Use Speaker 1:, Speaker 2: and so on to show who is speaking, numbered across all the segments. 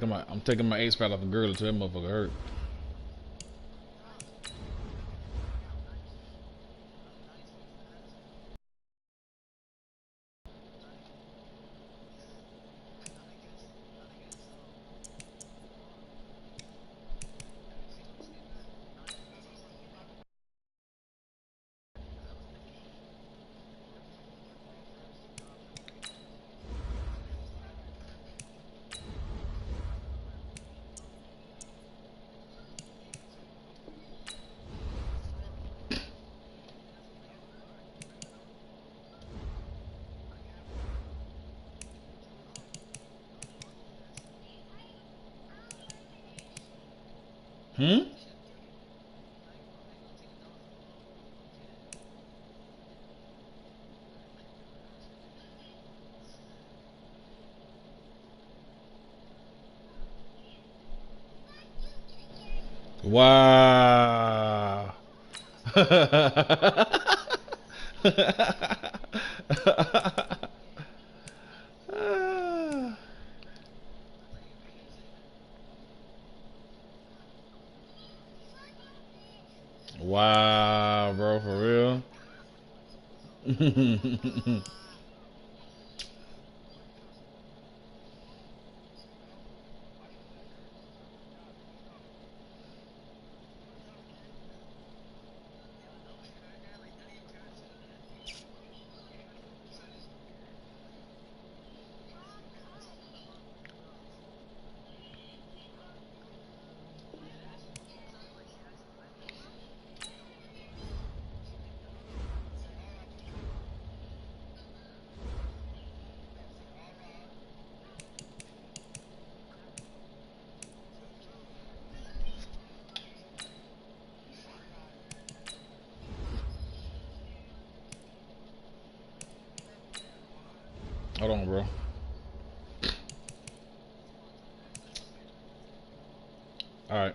Speaker 1: I'm taking my ace pad off the girl until that motherfucker hurt. Hmm? Wow. Wow, bro, for real? Hold on, bro. All right.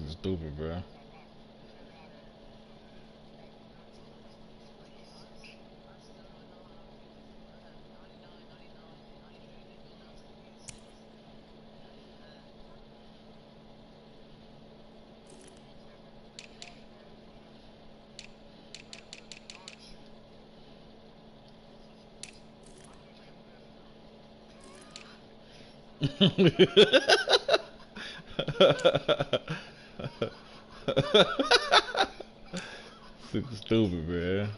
Speaker 1: Stupid, bro. Super stupid, man.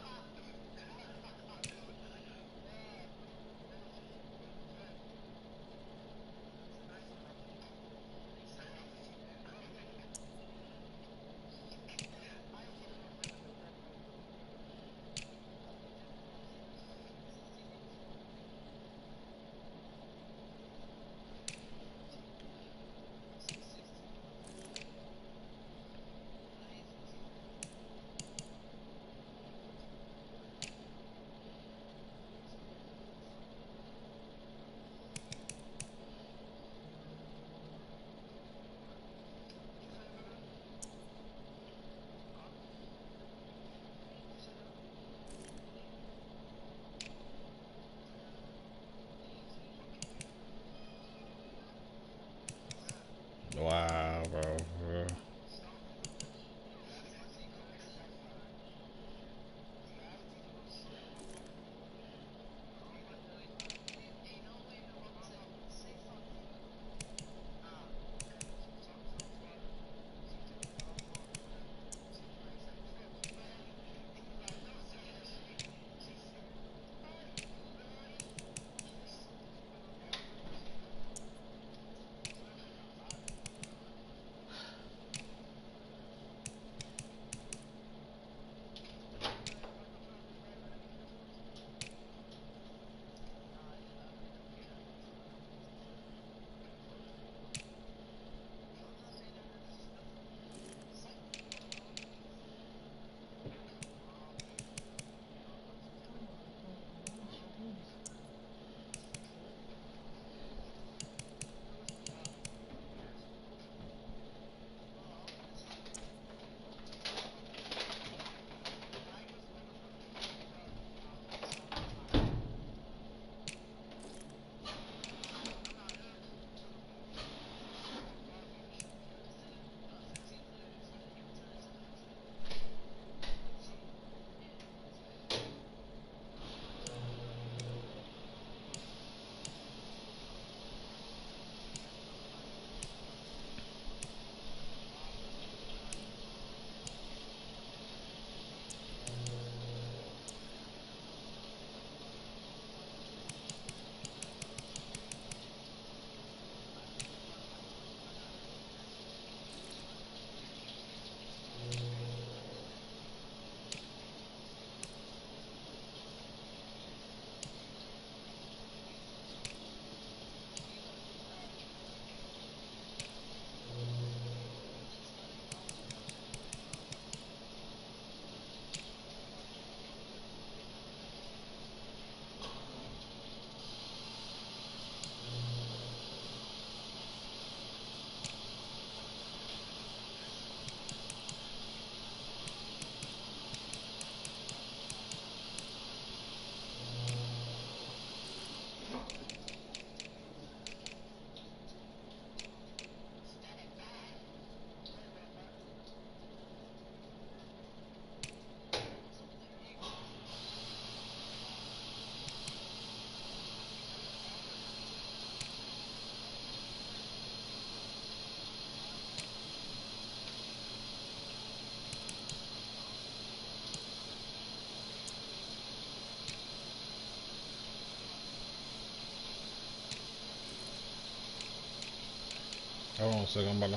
Speaker 1: 1 second. I'm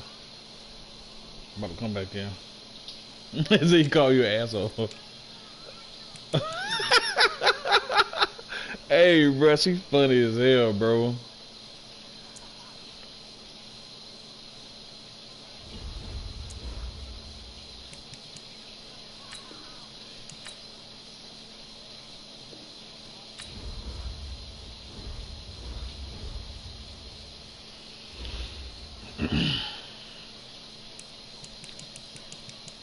Speaker 1: about to come back in. So he call you an asshole. Hey, bro, she funny as hell, bro.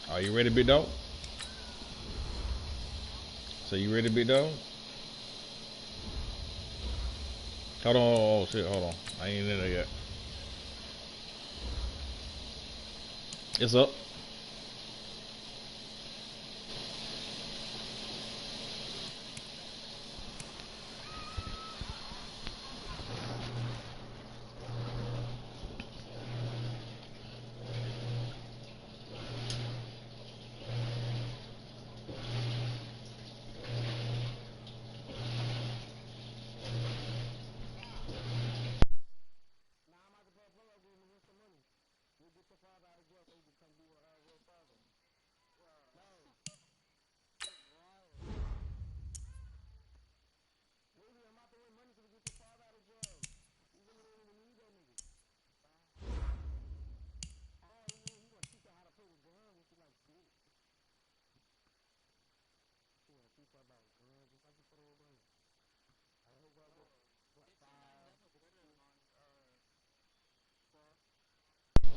Speaker 1: Are you ready, big dog? So you ready, big dog? Hold on, oh shit, hold on. I ain't in there yet. It's up.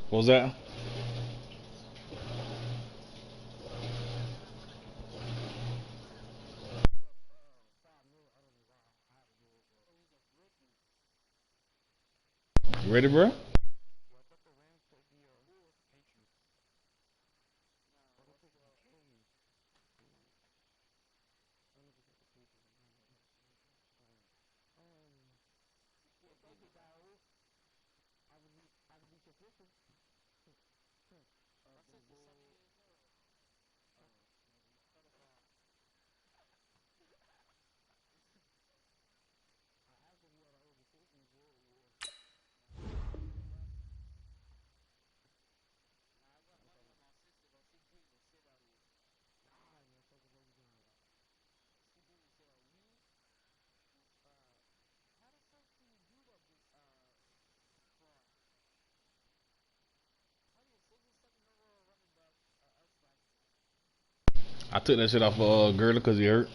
Speaker 1: What was that? You ready, bro? I took that shit off Gerda because he hurt.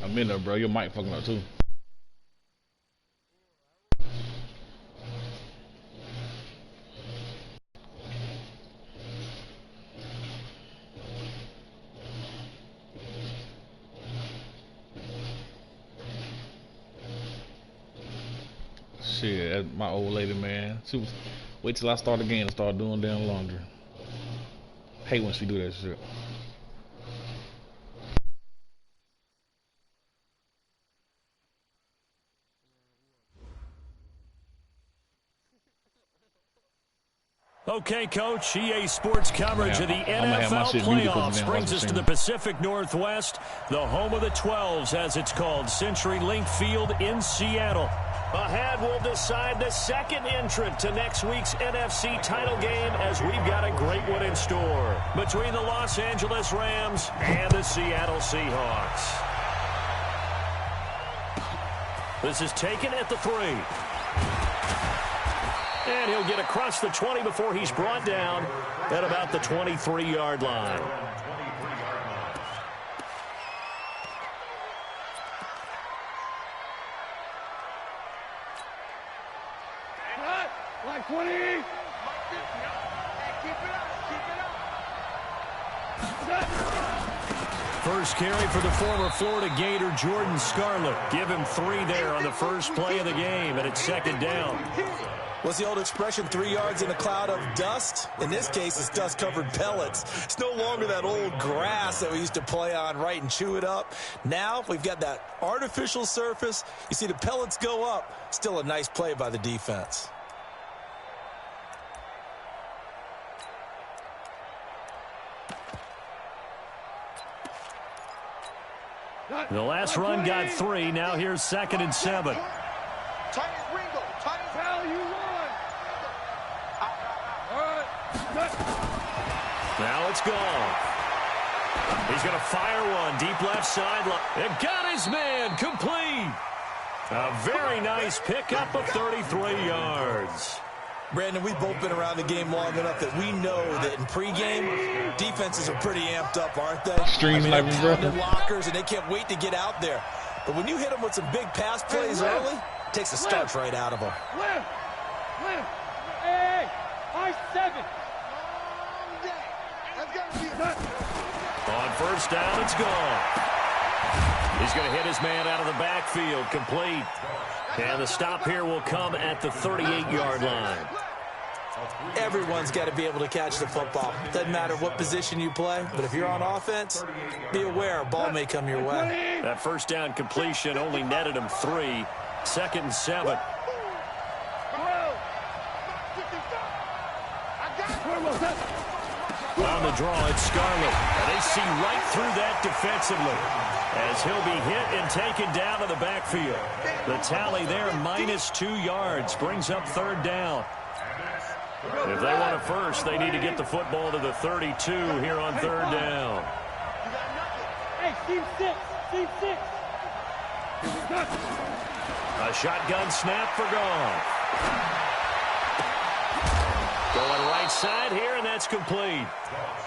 Speaker 1: I'm in there, bro. Your mic fucking up too. Shit, that's my old lady, man. Wait till I start again and start doing damn laundry. Hate when she do that shit.
Speaker 2: Okay, Coach, EA Sports coverage of the NFL playoffs brings us to the Pacific Northwest, the home of the 12s, as it's called, CenturyLink Field in Seattle. Ahead, we'll decide the second entrant to next week's NFC title game, as we've got a great one in store between the Los Angeles Rams and the Seattle Seahawks. This is taken at the 3. And he'll get across the 20 before he's brought down at about the 23-yard line.
Speaker 3: Like 20.
Speaker 2: First carry for the former Florida Gator, Jordan Scarlett. Give him 3 there on the first play of the game, and it's second down.
Speaker 4: What's the old expression, 3 yards in a cloud of dust? In this case, it's dust-covered pellets. It's no longer that old grass that we used to play on, right, and chew it up. Now we've got that artificial surface. You see the pellets go up. Still a nice play by the defense.
Speaker 2: The last run got 3. Now here's 2nd and 7. Now it's gone. He's going to fire one deep left sideline. And got his man complete. A very nice pickup of 33 yards.
Speaker 4: Brandon, we've both been around the game long enough that we know that in pregame, defenses are pretty amped up, aren't they? They're lockers, and they can't wait to get out there. But when you hit them with some big pass plays early, it takes the starch right out of them.
Speaker 3: Hey, I-7.
Speaker 2: On first down, it's gone. He's going to hit his man out of the backfield, complete. And the stop here will come at the 38-yard line.
Speaker 4: Everyone's got to be able to catch the football. Doesn't matter what position you play, but if you're on offense, be aware a ball may come your way.
Speaker 2: That first down completion only netted him 3. 2nd and 7. On the draw, it's Scarlett. And they see right through that defensively, as he'll be hit and taken down to the backfield. The tally there, -2 yards, brings up 3rd down. If they want a first, they need to get the football to the 32 here on 3rd down.
Speaker 3: Hey, team 6, team 6.
Speaker 2: A shotgun snap for Goff. Going right side here, and that's complete.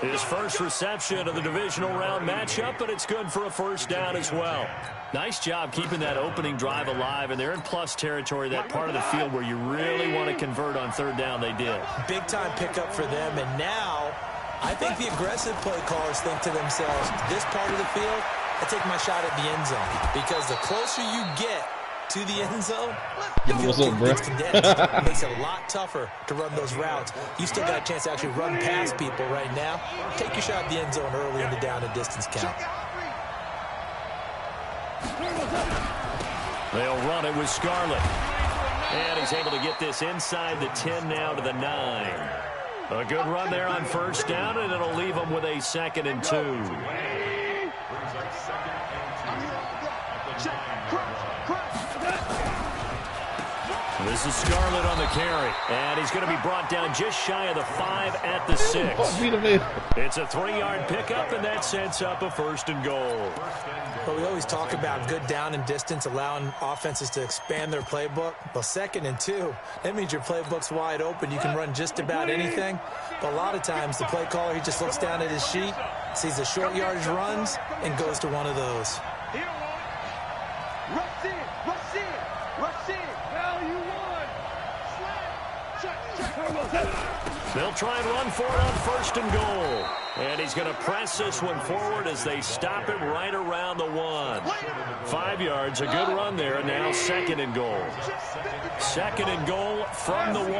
Speaker 2: His first reception of the divisional round matchup, but it's good for a first down as well. Nice job keeping that opening drive alive, and they're in plus territory, that part of the field where you really want to convert on 3rd down. They did.
Speaker 4: Big-time pickup for them, and now I think the aggressive play callers think to themselves, this part of the field, I take my shot at the end zone, because the closer you get to the end zone, the field gets condensed. It makes it a lot tougher to run those routes. You still got a chance to actually run past people right now. Take your shot at the end zone early in the down and distance count.
Speaker 2: They'll run it with Scarlett. And he's able to get this inside the 10 now to the 9. A good run there on first down, and it'll leave them with a 2nd and 2. This is Scarlett on the carry, and he's going to be brought down just shy of the 5 at the 6. It's a 3-yard pickup, and that sets up a 1st and goal.
Speaker 4: Well, we always talk about good down and distance, allowing offenses to expand their playbook. Well, 2nd and 2, that means your playbook's wide open. You can run just about anything. But a lot of times, the play caller, he just looks down at his sheet, sees the short yardage runs, and goes to one of those.
Speaker 3: Rush in, rush in, rush in. Value 1. Check.
Speaker 2: They'll try and run for it on 1st and goal. And he's going to press this one forward as they stop him right around the 1. 5 yards, a good run there, and now 2nd and goal. 2nd and goal from the 1.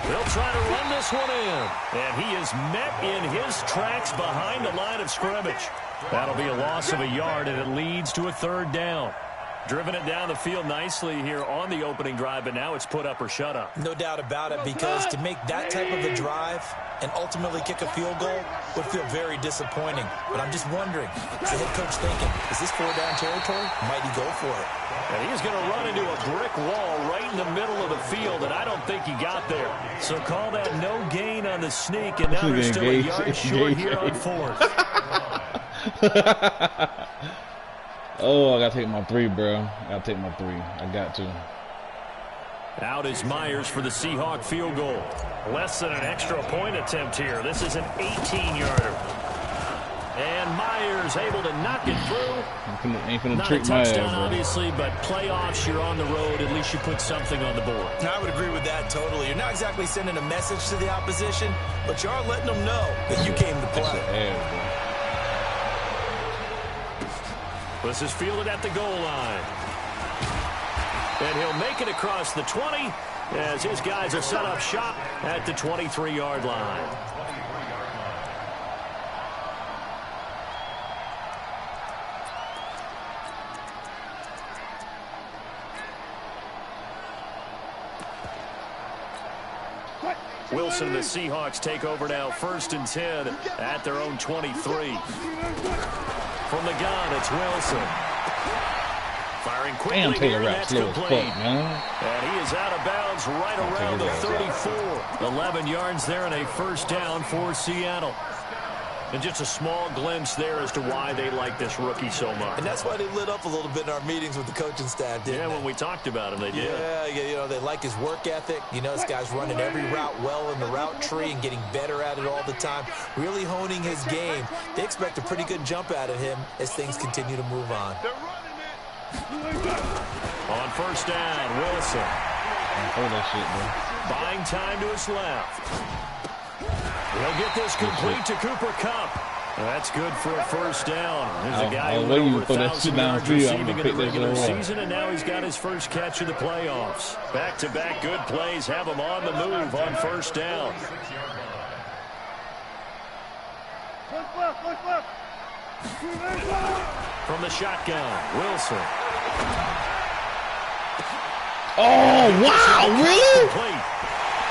Speaker 2: They'll try to run this one in. And he is met in his tracks behind the line of scrimmage. That'll be a loss of a yard, and it leads to a 3rd down. Driven it down the field nicely here on the opening drive, but now it's put up or shut up.
Speaker 4: No doubt about it, because to make that type of a drive and ultimately kick a field goal would feel very disappointing. But I'm just wondering, is the head coach thinking, is this 4-down territory? Might he go for it?
Speaker 2: And he's going to run into a brick wall right in the middle of the field, and I don't think he got there. So call that no gain on the sneak, and now they're still a yard short here on 4th.
Speaker 1: Oh, I got to take my 3, bro. I got to take my 3. I got to.
Speaker 2: Out is Myers for the Seahawk field goal. Less than an extra point attempt here. This is an 18-yarder. And Myers able to knock it through.
Speaker 1: Ain't finna
Speaker 2: Not
Speaker 1: trick
Speaker 2: a
Speaker 1: my ass,
Speaker 2: touchdown,
Speaker 1: bro.
Speaker 2: obviously, but playoffs, you're on the road. At least you put something on the board.
Speaker 4: I would agree with that totally. You're not exactly sending a message to the opposition, but you are letting them know that you came to play.
Speaker 2: This is fielded at the goal line. And he'll make it across the 20 as his guys are set up shop at the 23-yard line. Wilson and the Seahawks take over now, 1st and 10 at their own 23. From the gun, it's Wilson. Firing quickly here, and that's complete. And he is out of bounds right around the 34. 11 yards there and a 1st down for Seattle. And just a small glimpse there as to why they like this rookie so much.
Speaker 4: And that's why they lit up a little bit in our meetings with the coaching staff, didn't they?
Speaker 2: Yeah, when we talked about him, they did.
Speaker 4: Yeah, you know, they like his work ethic. You know, this guy's running every route well in the route tree and getting better at it all the time, really honing his game. They expect a pretty good jump out of him as things continue to move on.
Speaker 2: On 1st down, Wilson.
Speaker 1: Hold that shit, bro.
Speaker 2: Buying time to his left. He'll get this complete to Cooper Kupp. That's good for a 1st down. There's a guy who went over 1,000 yards receiving in the regular season, and now he's got his first catch of the playoffs. Back-to-back good plays have him on the move on 1st down. From the shotgun, Wilson.
Speaker 1: Oh, wow, really?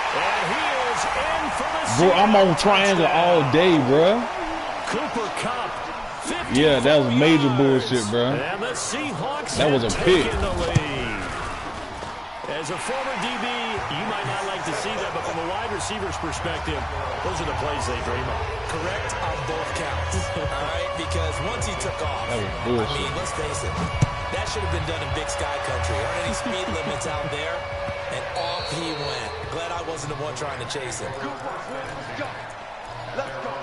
Speaker 2: And he is in for the
Speaker 1: Bro, I'm on triangle all day, bro.
Speaker 2: Cooper Kupp.
Speaker 1: Yeah, that was major bullshit, bro.
Speaker 2: And the Seahawks
Speaker 1: that was a pick.
Speaker 2: The lead. As a former DB, you might not like to see that, but from a wide receiver's perspective, those are the plays they dream of.
Speaker 4: Correct on both counts. All right, because once he took off,
Speaker 1: that was bullshit.
Speaker 4: I mean, let's face it, that should have been done in Big Sky Country. Aren't any speed limits out there? And off he went. Glad I wasn't the one trying to chase him. Let's go.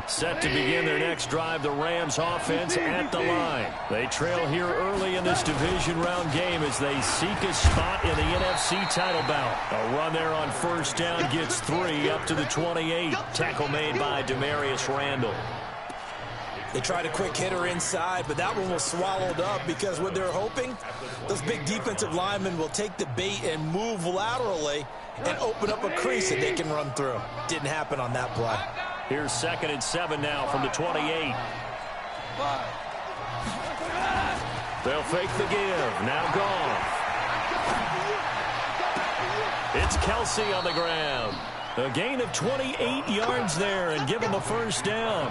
Speaker 2: Set to begin their next drive, the Rams offense at the line. They trail here early in this division round game as they seek a spot in the NFC title bout. A run there on 1st down gets 3 up to the 28. Tackle made by Demarius Randall.
Speaker 4: They tried a quick hitter inside, but that one was swallowed up because what they're hoping, those big defensive linemen will take the bait and move laterally and open up a crease that they can run through. Didn't happen on that play.
Speaker 2: Here's 2nd and 7 now from the 28. They'll fake the give. Now gone. It's Kelsey on the ground. A gain of 28 yards there and give him a 1st down.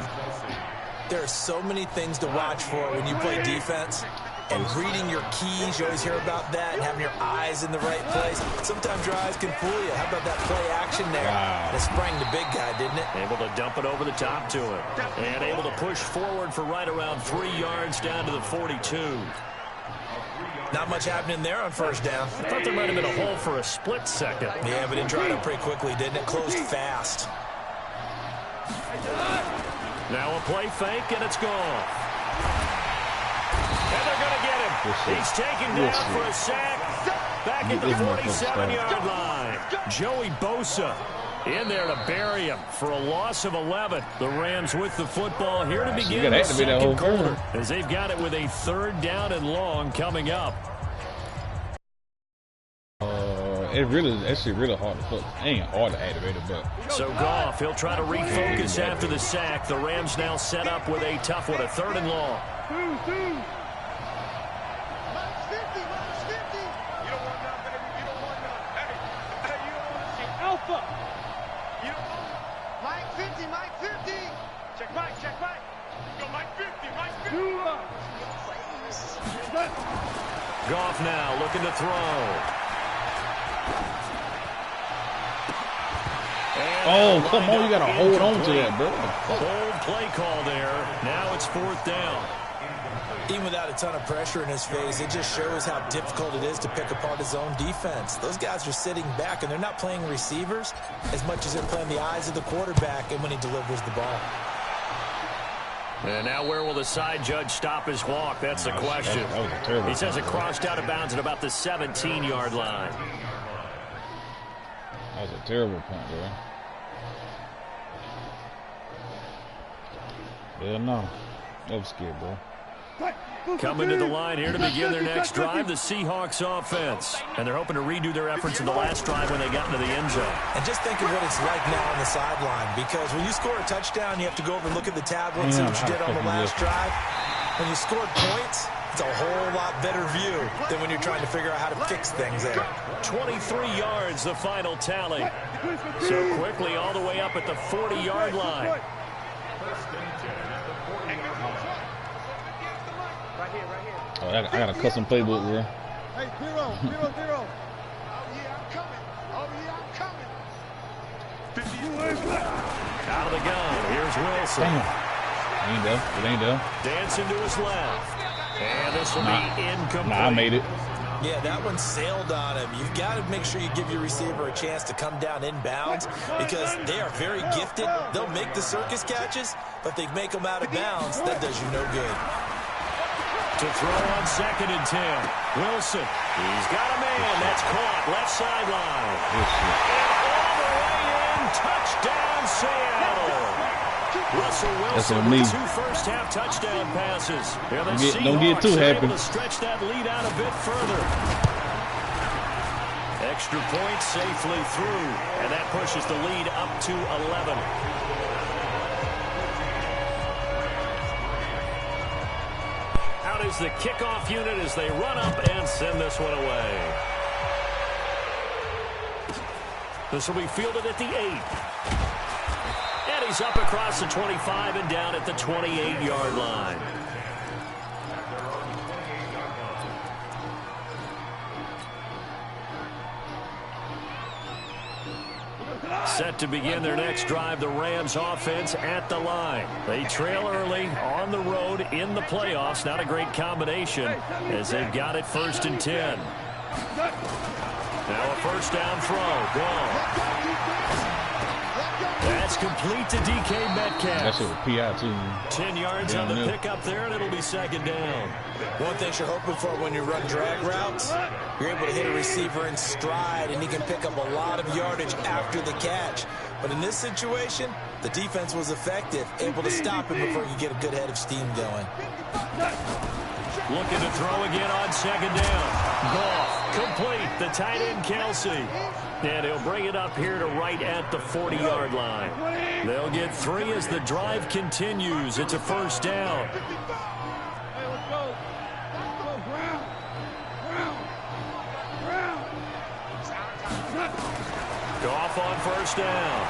Speaker 4: There are so many things to watch for when you play defense. And reading your keys, you always hear about that, and having your eyes in the right place. Sometimes your eyes can fool you. How about that play action there? Wow. It sprang the big guy, didn't it?
Speaker 2: Able to dump it over the top to him. And able to push forward for right around 3 yards down to the 42.
Speaker 4: Not much happening there on 1st down.
Speaker 2: I thought there might have been a hole for a split second.
Speaker 4: Yeah, but it dried up pretty quickly, didn't it? Closed fast.
Speaker 2: Now a play fake, and it's gone. And they're going to get him. He's taken down for a sack. Back at the 47-yard line. Joey Bosa in there to bury him for a loss of 11. The Rams with the football here to begin the second quarter, as they've got it with a 3rd down and long coming up.
Speaker 1: It's really hard to put. It ain't hard to activate it, but.
Speaker 2: So Goff, he'll try to refocus after the sack. The Rams now set up with a tough one, a 3rd and long.
Speaker 3: Alpha. Mike 50, Mike 50. Check Mike, check Mike. Go Mike 50, Mike 50.
Speaker 2: Goff now looking to throw.
Speaker 1: Oh, come on, you got to hold on to that, bro.
Speaker 2: Bold play call there. Now it's 4th down.
Speaker 4: Even without a ton of pressure in his face, it just shows how difficult it is to pick apart his own defense. Those guys are sitting back, and they're not playing receivers as much as they're playing the eyes of the quarterback and when he delivers the ball.
Speaker 2: And now where will the side judge stop his walk? That's the question. He says it crossed out of bounds at about the 17-yard line.
Speaker 1: That was a terrible punt, bro. Hell no. That was scary, bro.
Speaker 2: Coming to the line here to begin their next drive, the Seahawks offense. And they're hoping to redo their efforts in the last drive when they got into the end zone.
Speaker 4: And just think of what it's like now on the sideline, because when you score a touchdown, you have to go over and look at the tablet and see what you did on the last drive. When you scored points, it's a whole lot better view than when you're trying to figure out how to fix things there.
Speaker 2: 23 yards, the final tally. So quickly all the way up at the 40-yard line.
Speaker 1: Oh, I got a custom playbook, bro.
Speaker 3: Hey, 0, 0, 0. Oh, yeah, I'm coming. Oh, yeah, I'm coming.
Speaker 2: Out of the gun. Here's Wilson.
Speaker 1: Damn. It ain't there.
Speaker 2: Dancing to his left. And this will be incomplete.
Speaker 1: Nah, I made it.
Speaker 4: Yeah, that one sailed on him. You've got to make sure you give your receiver a chance to come down inbounds because they are very gifted. They'll make the circus catches, but if they make them out of bounds, that does you no good.
Speaker 2: To throw on 2nd and 10. Wilson. He's got a man. That's caught. Left sideline. And all the way in. Touchdown, Seattle. Russell Wilson with 2 first-half touchdown passes.
Speaker 1: Don't get too happy.
Speaker 2: Able to stretch that lead out a bit further. Extra point safely through, and that pushes the lead up to 11. Out is the kickoff unit as they run up and send this one away. This will be fielded at the 8. And he's up across the 25 and down at the 28-yard line. Set to begin their next drive, the Rams offense at the line. They trail early on the road in the playoffs. Not a great combination as they've got it 1st and 10. Now a first down throw. Gone. That's complete to DK Metcalf.
Speaker 1: That's a PI too.
Speaker 2: 10 yards on the pickup there, and it'll be 2nd down.
Speaker 4: One thing you're hoping for when you run drag routes, you're able to hit a receiver in stride, and he can pick up a lot of yardage after the catch. But in this situation, the defense was effective, able to stop him before you get a good head of steam going.
Speaker 2: Looking to throw again on 2nd down. Goff, complete. The tight end, Kelsey. And he'll bring it up here to right at the 40-yard line. They'll get 3 as the drive continues. It's a first down. Goff on first down.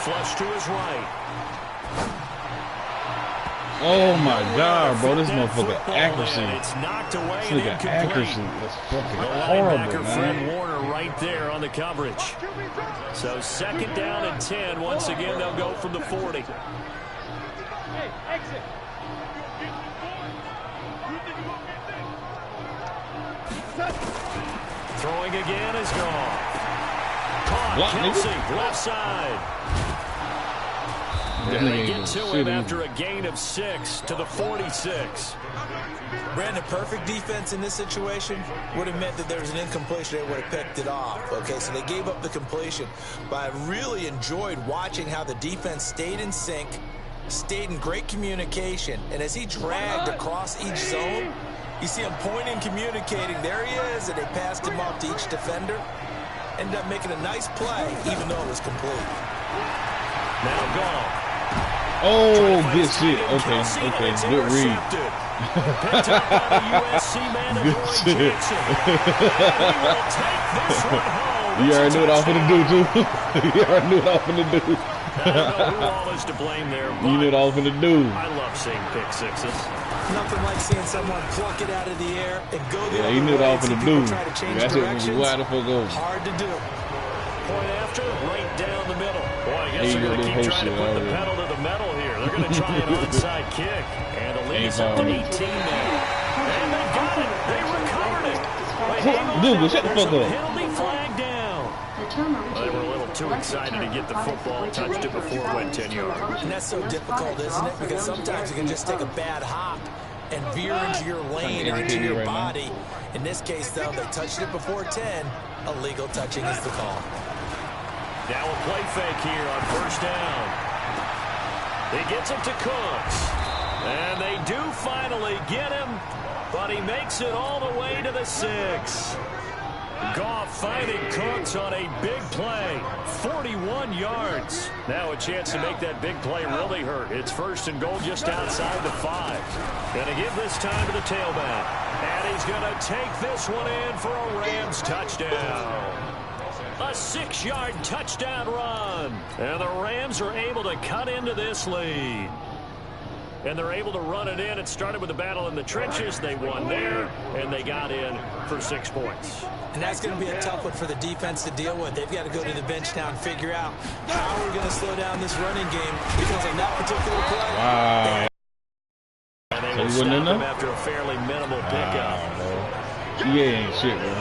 Speaker 2: Flush to his right.
Speaker 1: Oh my God, bro! This motherfucker accuracy.
Speaker 2: It's knocked away
Speaker 1: and incomplete. Accuracy. That's fucking horrible, man.
Speaker 2: Fred Warner right there on the coverage. So 2nd down and 10. Once again, they'll go from the 40.
Speaker 3: Hey, exit.
Speaker 2: Throwing again is gone. Caught. Kelsey, left side. And they get to him after a gain of 6 to the 46.
Speaker 4: Brandon, perfect defense in this situation would have meant that there was an incompletion. They would have picked it off. Okay, so they gave up the completion. But I really enjoyed watching how the defense stayed in sync, stayed in great communication. And as he dragged across each zone, you see him pointing, communicating. There he is, and they passed him off to each defender. Ended up making a nice play, even though it was complete.
Speaker 2: Now gone.
Speaker 1: Oh, good shit. Okay, good read.
Speaker 2: Picked up by the USC man,
Speaker 1: Good shit.
Speaker 2: He will take this one home.
Speaker 1: You already knew what I was going to do, too. You already knew what I was going to do.
Speaker 2: I don't know who all is to blame there, but
Speaker 1: You knew what I was going to do.
Speaker 2: I love seeing pick sixes.
Speaker 4: Nothing like seeing someone pluck it out of the air and go the other
Speaker 1: You knew what I was
Speaker 4: way.
Speaker 1: going to do.
Speaker 4: Try to change
Speaker 1: That's it.
Speaker 4: directions.
Speaker 1: Wide the fuck over.
Speaker 4: Hard to do.
Speaker 2: Point after, right down the middle. Boy, I guess
Speaker 1: There
Speaker 2: they're
Speaker 1: you
Speaker 2: going to
Speaker 1: go,
Speaker 2: keep trying to put the
Speaker 1: already.
Speaker 2: pedal to the metal here. They're going to try an onside kick. And the lead is up to 18 now. And they got it. They recovered it.
Speaker 1: Dude, shut the fuck up.
Speaker 2: Penalty flag down. They were a little too excited to get the football, touched it before it went 10 yards.
Speaker 4: And that's so difficult, isn't it? Because sometimes you can just take a bad hop and veer into your lane or into your body. In this case, though, they touched it before 10. Illegal touching is the call.
Speaker 2: Now a play fake here on first down. He gets it to Cooks. And they do finally get him, but he makes it all the way to the 6. Goff finding Cooks on a big play. 41 yards. Now a chance to make that big play really hurt. It's first and goal just outside the 5. Going to give this time to the tailback. And he's going to take this one in for a Rams touchdown. A 6-yard touchdown run. And the Rams are able to cut into this lead. And they're able to run it in. It started with a battle in the trenches. They won there, and they got in for 6 points.
Speaker 4: And that's going to be a tough one for the defense to deal with. They've got to go to the bench now and figure out how we're going to slow down this running game because of that particular play.
Speaker 1: Wow.
Speaker 2: And they
Speaker 1: So
Speaker 2: will
Speaker 1: he wasn't in
Speaker 2: stop him
Speaker 1: there?
Speaker 2: after a fairly minimal pickup.
Speaker 1: He ain't shit, bro.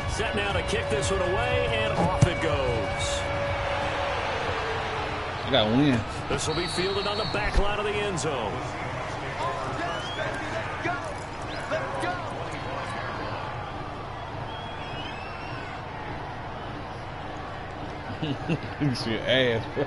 Speaker 2: Set now to kick this one away, and off it goes.
Speaker 1: I got to win.
Speaker 2: This will be fielded on the back line of the end zone.
Speaker 1: You see your ass, bro.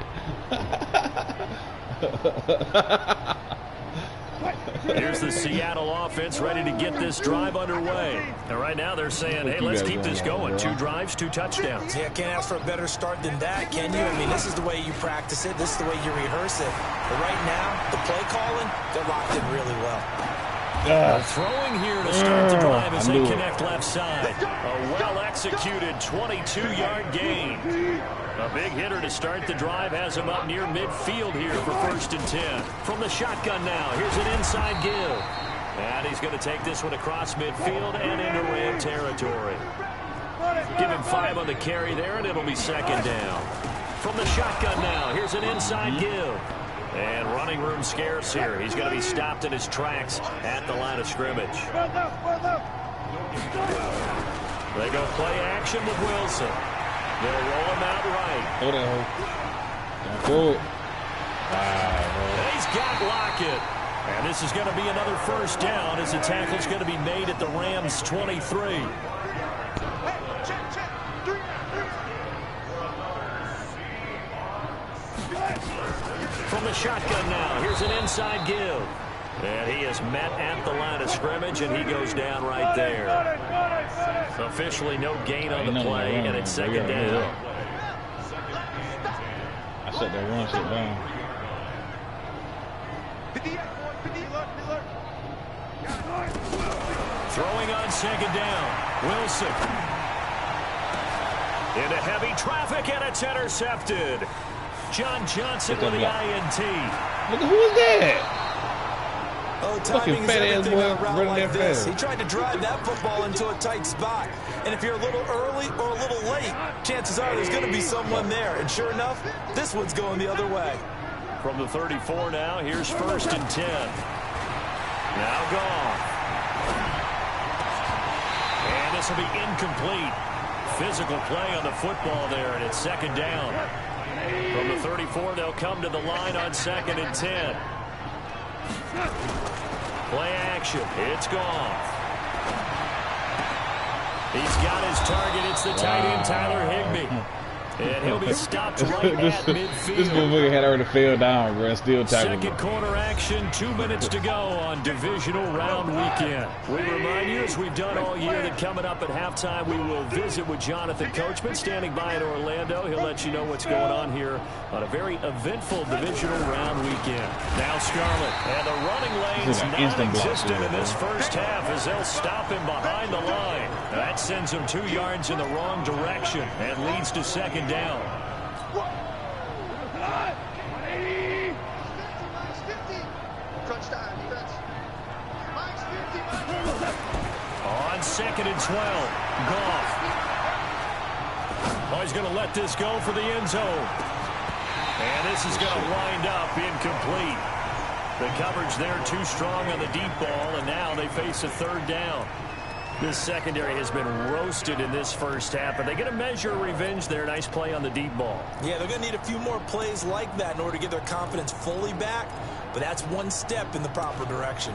Speaker 2: Here's the Seattle offense ready to get this drive underway. And right now they're saying, hey, let's keep this going. 2 drives, 2 touchdowns.
Speaker 4: Yeah, can't ask for a better start than that, can you? I mean, this is the way you practice it. This is the way you rehearse it. But right now, the play calling, they're locked in really well.
Speaker 2: Throwing here to start the drive as they connect left side. A well-executed 22-yard gain. A big hitter to start the drive has him up near midfield here for 1st and 10. From the shotgun now, here's an inside give. And he's going to take this one across midfield and into Ram territory. Give him 5 on the carry there, and it'll be 2nd down. From the shotgun now, here's an inside give. And running room scarce here. He's going to be stopped in his tracks at the line of scrimmage. They go play action with Wilson. They'll roll him out right.
Speaker 1: Hold on. Forward.
Speaker 2: And he's got Lockett. And this is going to be another 1st down as the tackle's going to be made at the Rams' 23. From the shotgun now, here's an inside give. And he is met at the line of scrimmage, and he goes down right there. Officially no gain on the play, and it's 2nd down.
Speaker 1: I set that run shit down.
Speaker 2: Throwing on 2nd down, Wilson. Into heavy traffic, and it's intercepted. John Johnson with the INT.
Speaker 1: Look, who is that?
Speaker 4: Oh, timing is
Speaker 1: fat ass
Speaker 4: everything
Speaker 1: boy
Speaker 4: on a route
Speaker 1: running
Speaker 4: like
Speaker 1: that
Speaker 4: this.
Speaker 1: fast.
Speaker 4: He tried to drive that football into a tight spot. And if you're a little early or a little late, chances are there's going to be someone there. And sure enough, this one's going the other way.
Speaker 2: From the 34 now, here's 1st and 10. Now gone. And this will be incomplete. physical play on the football there, and it's second down. From the 34, they'll come to the line on 2nd and 10. Play action. It's gone. He's got his target. It's the tight end, Tyler Higbee. And he'll be stopped right at midfield.
Speaker 1: This motherfucker had already fell down, bro. Still tackled.
Speaker 2: Second quarter action, 2 minutes to go on divisional round weekend. We remind you, as we've done all year, that coming up at halftime, we will visit with Jonathan Coachman, standing by in Orlando. He'll let you know what's going on here on a very eventful divisional round weekend. Now Scarlett, and the running lane's non-existent in this first half as they'll stop him behind the line. That sends him 2 yards in the wrong direction and leads to second down. On 2nd and 12, Goff. Oh, he's going to let this go for the end zone. And this is going to wind up incomplete. The coverage there too strong on the deep ball, and now they face a third down. This secondary has been roasted in this first half, but they get a measure of revenge there. Nice play on the deep ball. Yeah, they're going to need a few more plays like that in order to get their confidence fully back, but that's one step in the proper direction.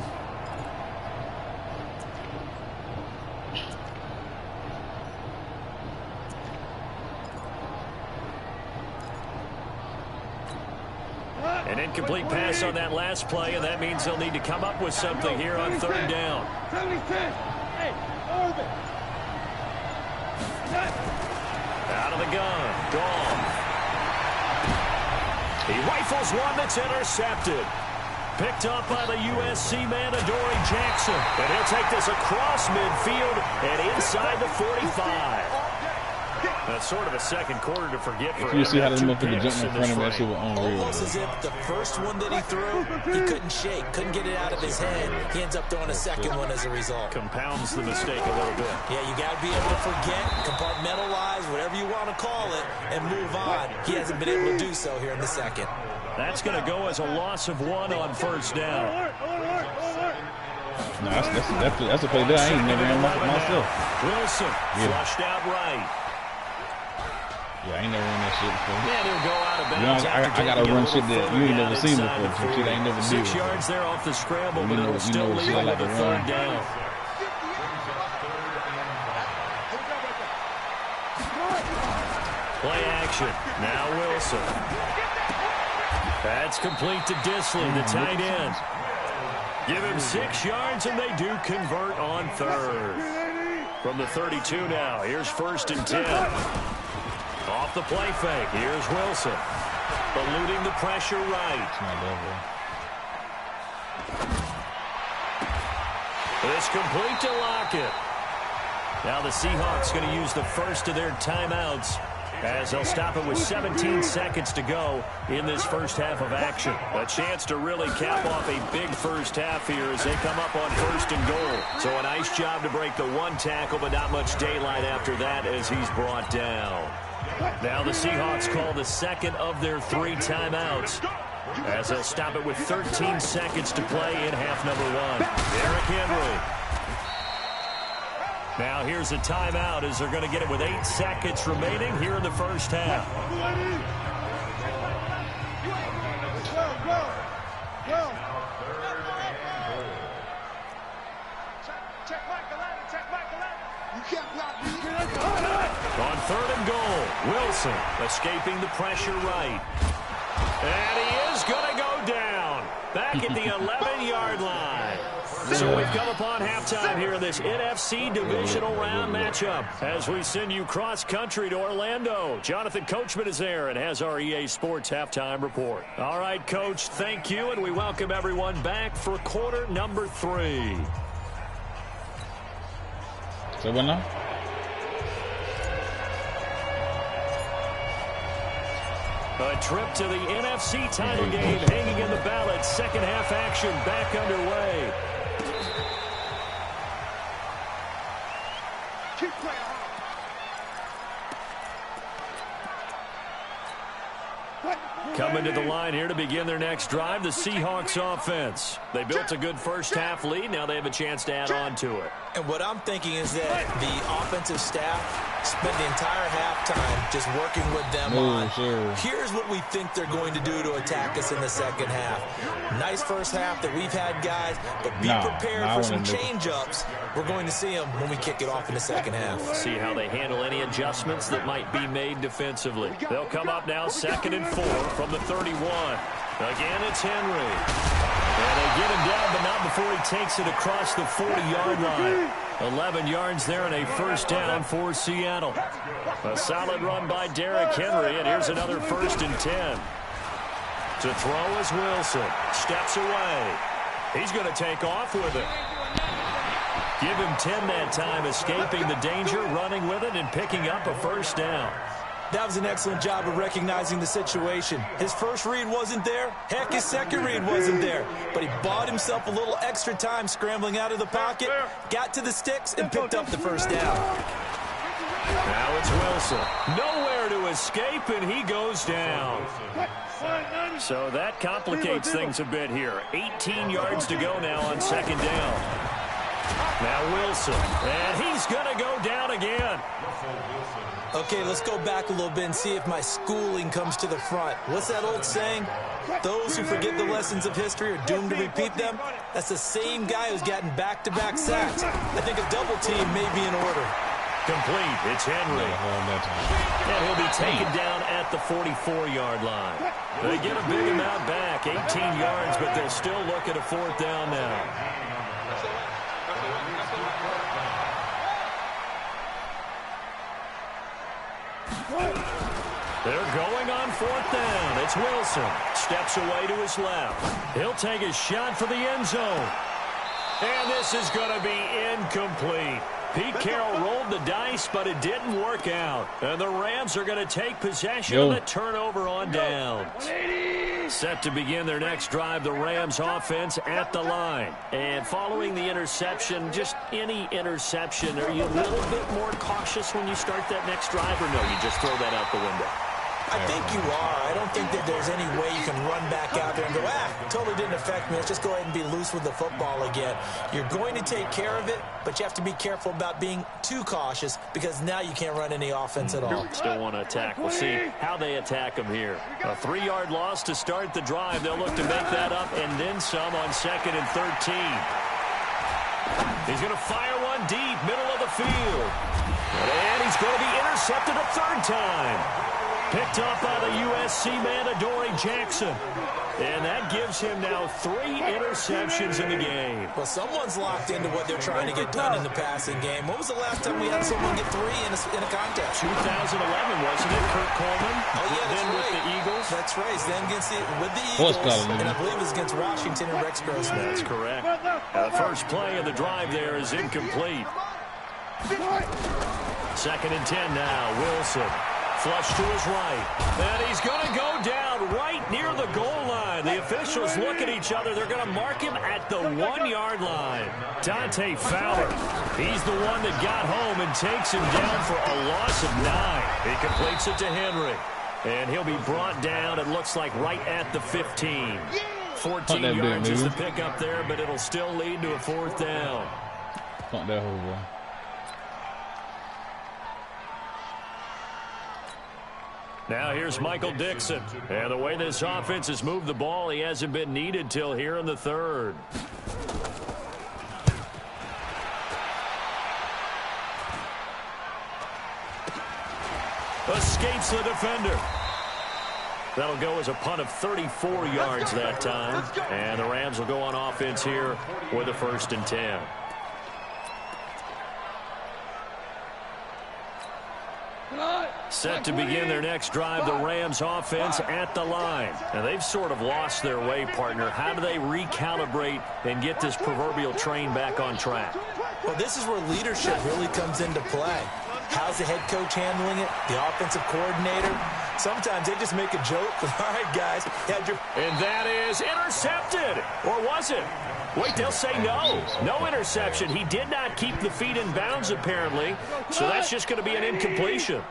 Speaker 2: An incomplete pass on that last play, and that means they'll need to come up with something here on third down. Out of the gun. Gone. He rifles one that's intercepted. Picked up by the USC man, Adoree Jackson. And he'll take this across midfield and inside the 45. That's sort of a second quarter to forget for him.
Speaker 1: You see how this motherfucker jumped in front of that shit was unreal.
Speaker 4: Almost as if the first one that he threw, he couldn't shake, couldn't get it out of his head. He ends up throwing a second one as a result.
Speaker 2: Compounds the mistake a little bit.
Speaker 4: Yeah, you got to be able to forget, compartmentalize, whatever you want to call it, and move on. He hasn't been able to do so here in the second.
Speaker 2: That's going to go as a loss of 1 on first down.
Speaker 1: No, that's a play that I ain't never ran myself.
Speaker 2: Wilson flushed out right.
Speaker 1: Yeah, I ain't never run that shit before.
Speaker 2: Yeah, they'll go out of bounds.
Speaker 1: I gotta run shit that you ain't never seen before. Some shit I ain't never did.
Speaker 2: 6 yards there off the scramble, but it'll still leave him with a third down. Play action. Now Wilson. That's complete to Disley, the tight end. Give him 6 yards, and they do convert on third. From the 32 now, here's 1st and 10. Off the play fake, here's Wilson. Eluding the pressure right. It's complete to Lockett. Now the Seahawks going to use the first of their timeouts as they'll stop it with 17 seconds to go in this first half of action. A chance to really cap off a big first half here as they come up on 1st and goal. So a nice job to break the one tackle, but not much daylight after that as he's brought down. Now the Seahawks call the second of their 3 timeouts as they'll stop it with 13 seconds to play in half number 1. Derrick Henry. Now here's a timeout as they're going to get it with 8 seconds remaining here in the first half. On 3rd and goal, Wilson escaping the pressure right. And he is going to go down back at the 11-yard line. So we've come upon halftime here in this NFC Divisional Round matchup as we send you cross-country to Orlando. Jonathan Coachman is there and has our EA Sports Halftime Report. All right, Coach, thank you, and we welcome everyone back for quarter number 3.
Speaker 1: So what now?
Speaker 2: A trip to the NFC title game hanging in the balance. Second half action back underway.
Speaker 3: Keep playing hard.
Speaker 2: Coming to the line here to begin their next drive, the Seahawks offense. They built a good first-half lead. Now they have a chance to add on to it.
Speaker 4: And what I'm thinking is that the offensive staff spent the entire halftime just working with them on. Here's what we think they're going to do to attack us in the second half. Nice first half that we've had, guys, but be prepared for some change-ups. We're going to see them when we kick it off in the second half.
Speaker 2: See how they handle any adjustments that might be made defensively. They'll come up now 2nd and 4 from the 31. Again, it's Henry. And they get him down, but not before he takes it across the 40-yard line. 11 yards there and a first down for Seattle. A solid run by Derrick Henry, and here's another 1st and 10. To throw is Wilson. Steps away. He's going to take off with it. Give him 10 that time, escaping the danger, running with it, and picking up a first down.
Speaker 4: That was an excellent job of recognizing the situation. His first read wasn't there. Heck, his second read wasn't there. But he bought himself a little extra time scrambling out of the pocket, got to the sticks, and picked up the first down.
Speaker 2: Now it's Wilson. Nowhere to escape, and he goes down. So that complicates things a bit here. 18 yards to go now on 2nd down. Now Wilson, and he's going to go down again.
Speaker 4: Okay, let's go back a little bit and see if my schooling comes to the front. What's that old saying? Those who forget the lessons of history are doomed to repeat them. That's the same guy who's gotten back-to-back sacks. I think a double team may be in order.
Speaker 2: Complete. It's Henry. And he'll be taken down at the 44-yard line. They get a big amount back, 18 yards, but they'll still look at a 4th down now. They're going on 4th down. It's Wilson. Steps away to his left. He'll take a shot for the end zone. And this is going to be incomplete. Pete Carroll rolled the dice, but it didn't work out. And the Rams are going to take possession of the turnover on down. Set to begin their next drive, the Rams offense at the line. And following the interception, just any interception, are you a little bit more cautious when you start that next drive, or no, you just throw that out the window?
Speaker 4: I think you are. I don't think that there's any way you can run back out there and go, totally didn't affect me. Let's just go ahead and be loose with the football again. You're going to take care of it, but you have to be careful about being too cautious because now you can't run any offense at all.
Speaker 2: Still want to attack. We'll see how they attack them here. A 3-yard loss to start the drive. They'll look to make that up and then some on 2nd and 13. He's going to fire one deep, middle of the field. And he's going to be intercepted a 3rd time. Picked up by the USC man, Adoree Jackson. And that gives him now 3 interceptions in the game.
Speaker 4: Well, someone's locked into what they're trying to get done in the passing game. When was the last time we had someone get 3 in a contest?
Speaker 2: 2011, wasn't it, Kurt Coleman?
Speaker 4: Oh, yeah, that's
Speaker 2: then
Speaker 4: right.
Speaker 2: With the Eagles.
Speaker 4: That's right. Then with the Eagles, and I believe it was against Washington and Rex Grossman.
Speaker 2: That's correct. The first play of the drive there is incomplete. 2nd and 10 now. Wilson. Flush to his right. And he's going to go down right near the goal line. The officials look at each other. They're going to mark him at the 1-yard line. Dante Fowler. He's the one that got home and takes him down for a loss of 9. He completes it to Henry. And he'll be brought down, it looks like, right at the 15. 14 yards is the pickup there, but it'll still lead to a 4th down.
Speaker 1: Fuck that whole boy.
Speaker 2: Now here's Michael Dixon. And the way this offense has moved the ball, he hasn't been needed till here in the 3rd. Escapes the defender. That'll go as a punt of 34 yards that time. And the Rams will go on offense here with a 1st and 10. Set to begin their next drive, the Rams offense at the line. And they've sort of lost their way, partner. How do they recalibrate and get this proverbial train back on track?
Speaker 4: Well, this is where leadership really comes into play. How's the head coach handling it? The offensive coordinator? Sometimes they just make a joke. All right, guys.
Speaker 2: And that is intercepted. Or was it? Wait, they'll say no. No interception. He did not keep the feet in bounds, apparently. So that's just going to be an incompletion.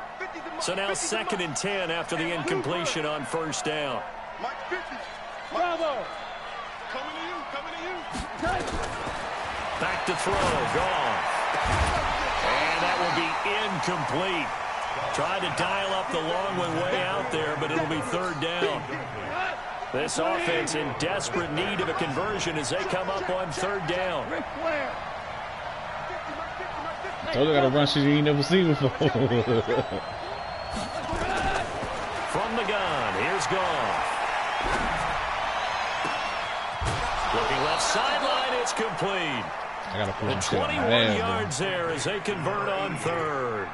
Speaker 2: So now 2nd and 10 after the incompletion on first down.
Speaker 3: Mike 50. Bravo. Coming to you.
Speaker 2: Back to throw. Gone. And that will be incomplete. Tried to dial up the long one way out there, but it'll be 3rd down. This offense in desperate need of a conversion as they come up on 3rd down.
Speaker 1: Told you I got a run shit you ain't never seen before.
Speaker 2: From the gun, here's Goff. Looking left sideline, it's complete.
Speaker 1: I gotta put
Speaker 2: the 21 yards there as they convert on 3rd.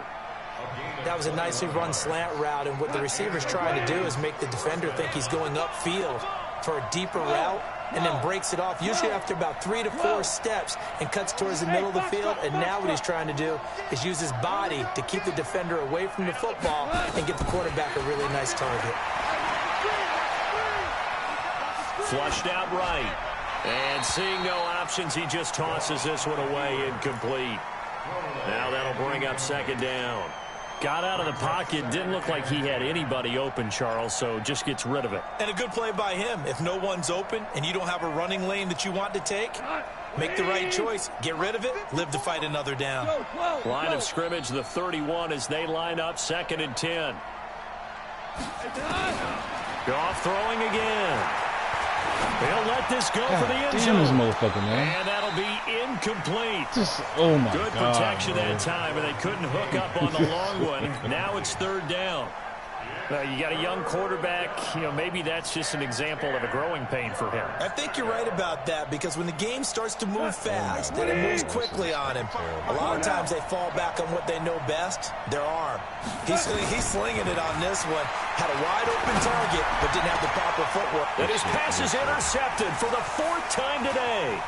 Speaker 4: That was a nicely run slant route, and what the receiver's trying to do is make the defender think he's going upfield for a deeper route, and then breaks it off, usually after about 3 to 4 steps, and cuts towards the middle of the field. And now what he's trying to do is use his body to keep the defender away from the football and get the quarterback a really nice target.
Speaker 2: Flushed out right. And seeing no options, he just tosses this one away, incomplete. Now that'll bring up 2nd down. Got out of the pocket. Didn't look like he had anybody open, Charles, so just gets rid of it.
Speaker 4: And a good play by him. If no one's open and you don't have a running lane that you want to take, make the right choice. Get rid of it. Live to fight another down.
Speaker 2: Line of scrimmage, the 31 as they line up 2nd and 10. Goff throwing again. They'll let this go for the end zone.
Speaker 1: Damn this motherfucker, man.
Speaker 2: And that'll be incomplete.
Speaker 1: Oh my
Speaker 2: Good
Speaker 1: God,
Speaker 2: protection
Speaker 1: bro.
Speaker 2: that time, and they couldn't hook up on the long one. Now it's 3rd down. Now, you got a young quarterback. You know, maybe that's just an example of a growing pain for him.
Speaker 4: I think you're right about that, because when the game starts to move fast and it moves quickly on him, a lot of times they fall back on what they know best, their arm. He's slinging it on this one. Had a wide open target, but didn't have the proper footwork.
Speaker 2: And his pass is intercepted for the 4th time today.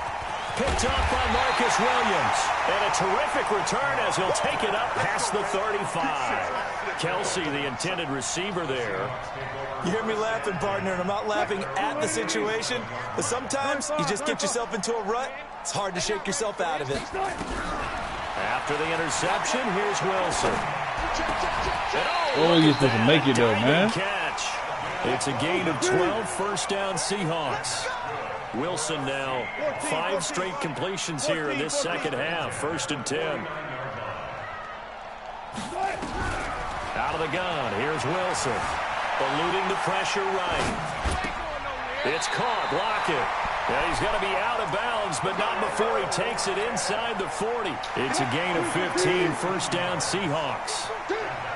Speaker 2: Picked up by Marcus Williams. And a terrific return as he'll take it up past the 35. Kelsey, the intended receiver there.
Speaker 4: You hear me laughing, partner, and I'm not laughing at the situation, but sometimes you just get yourself into a rut. It's hard to shake yourself out of it.
Speaker 2: After the interception, here's Wilson.
Speaker 1: Oh, you're supposed to make it, though, man.
Speaker 2: Catch. It's a gain of 12, 1st down Seahawks. Wilson now 5 straight completions here in this 2nd half. 1st and 10. Out of the gun, here's Wilson. Eluding the pressure right. It's caught, block it. Yeah, he's got to be out of bounds, but not before he takes it inside the 40. It's a gain of 15, 1st down Seahawks.